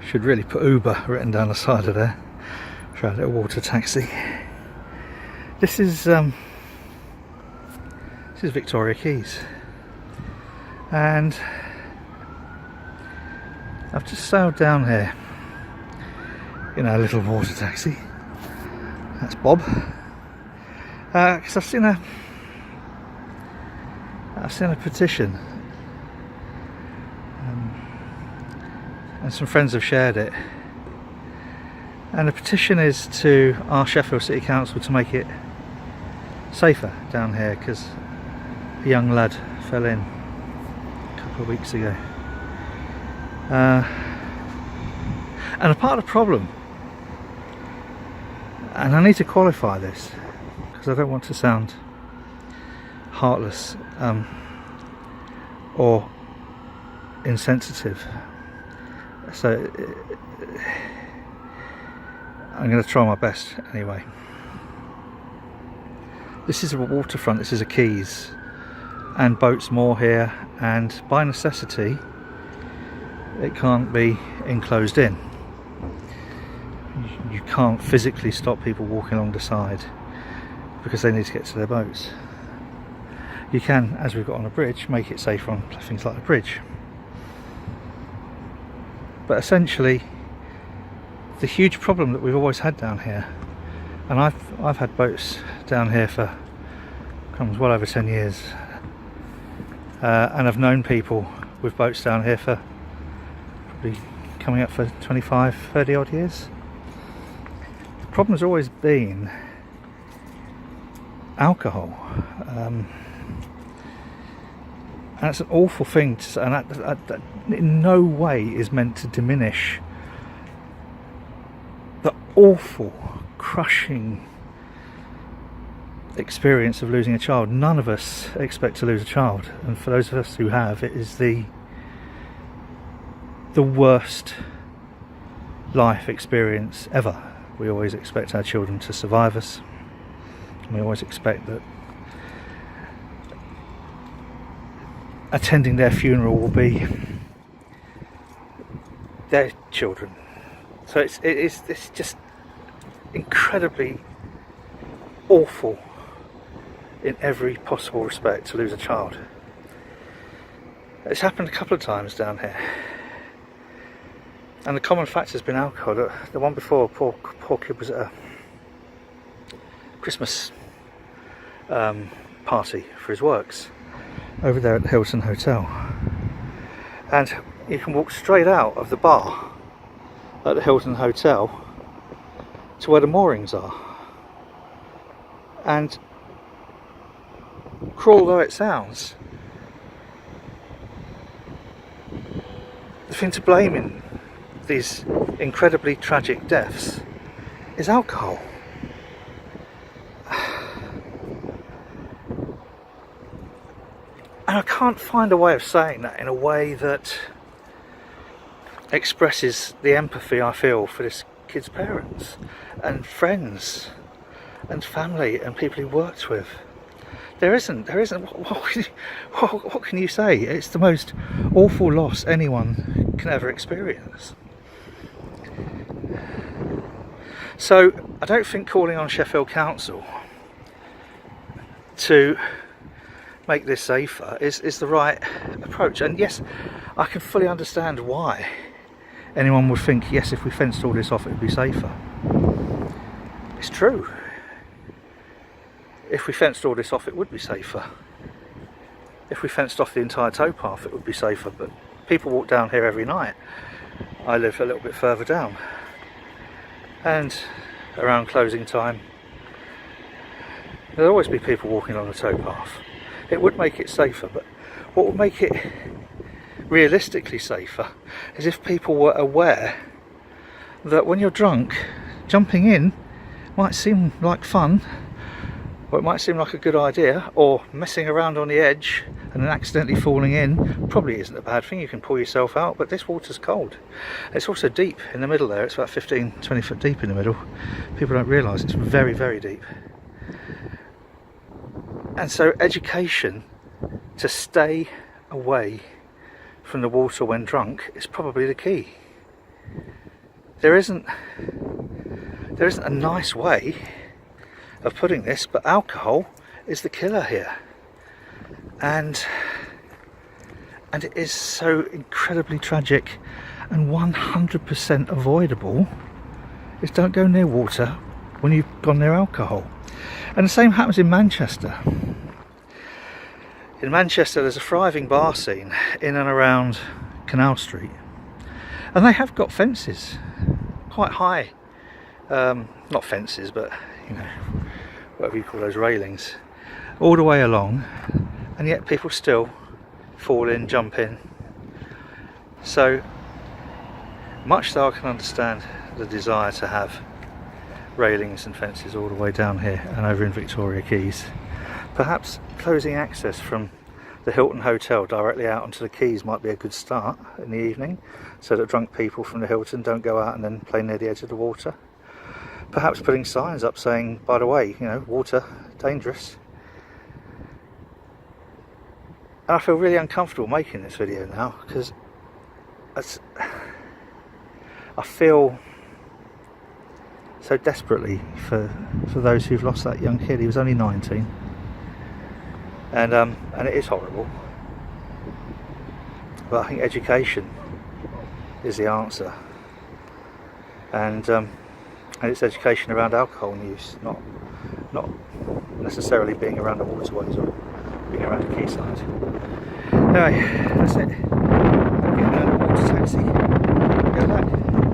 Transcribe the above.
Should really put Uber written down the side of there for a little water taxi. This is Victoria Quays, and I've just sailed down here in a little water taxi. That's Bob. Because I've seen a petition, and some friends have shared it. And the petition is to ask Sheffield City Council to make it safer down here, because a young lad fell in a couple of weeks ago. And a part of the problem, and I need to qualify this because I don't want to sound heartless or insensitive, so I'm going to try my best anyway. This is a waterfront, this is a quays, and boats moor here, and by necessity it can't be enclosed in. You can't physically stop people walking along the side because they need to get to their boats. You can, as we've got on a bridge, make it safer on things like the bridge. But essentially, the huge problem that we've always had down here, and I've had boats down here for well over 10 years, and I've known people with boats down here for probably coming up for 25, 30 odd years. The problem has always been alcohol, and it's an awful thing to say, and that in no way is meant to diminish the awful, crushing experience of losing a child. None of us expect to lose a child, and for those of us who have, it is the worst life experience ever. We always expect our children to survive us, and we always expect that attending their funeral will be their children. So it's just incredibly awful in every possible respect to lose a child. It's happened a couple of times down here, and the common factor has been alcohol. The one before, poor kid was at a Christmas party for his works over there at the Hilton Hotel, and you can walk straight out of the bar at the Hilton Hotel to where the moorings are, and cruel though it sounds, the thing to blame in these incredibly tragic deaths is alcohol. And I can't find a way of saying that in a way that expresses the empathy I feel for this kid's parents and friends and family and people he worked with. There isn't. What can you say? It's the most awful loss anyone can ever experience. So I don't think calling on Sheffield Council to make this safer is the right approach. And yes, I can fully understand why anyone would think, yes, if we fenced all this off it would be safer. It's true. If we fenced all this off it would be safer. If we fenced off the entire towpath it would be safer, but people walk down here every night. I live a little bit further down, and around closing time there'll always be people walking along the towpath. It would make it safer, but what would make it realistically safer is if people were aware that when you're drunk, jumping in might seem like fun, or it might seem like a good idea, or messing around on the edge and then accidentally falling in probably isn't a bad thing. You can pull yourself out, but this water's cold. It's also deep in the middle there. It's about 15-20 foot deep in the middle. People don't realise it's very, very deep. And so education to stay away from the water when drunk is probably the key. there isn't a nice way of putting this, but alcohol is the killer here, and it is so incredibly tragic and 100% avoidable. Is don't go near water when you've gone near alcohol. And the same happens in Manchester. In Manchester there's a thriving bar scene in and around Canal Street, and they have got fences, quite high, not fences, but you know, whatever you call those, railings, all the way along, and yet people still fall in, jump in. So much though I can understand the desire to have railings and fences all the way down here and over in Victoria Quays, perhaps closing access from the Hilton Hotel directly out onto the quays might be a good start in the evening, so that drunk people from the Hilton don't go out and then play near the edge of the water. Perhaps putting signs up saying, by the way, you know, water dangerous. And I feel really uncomfortable making this video now because I feel so desperately for those who've lost that young kid. He was only 19, and it is horrible. But I think education is the answer, and it's education around alcohol use, not necessarily being around the waterways or being around the quayside. Anyway, that's it. I'm getting a water taxi. Go back.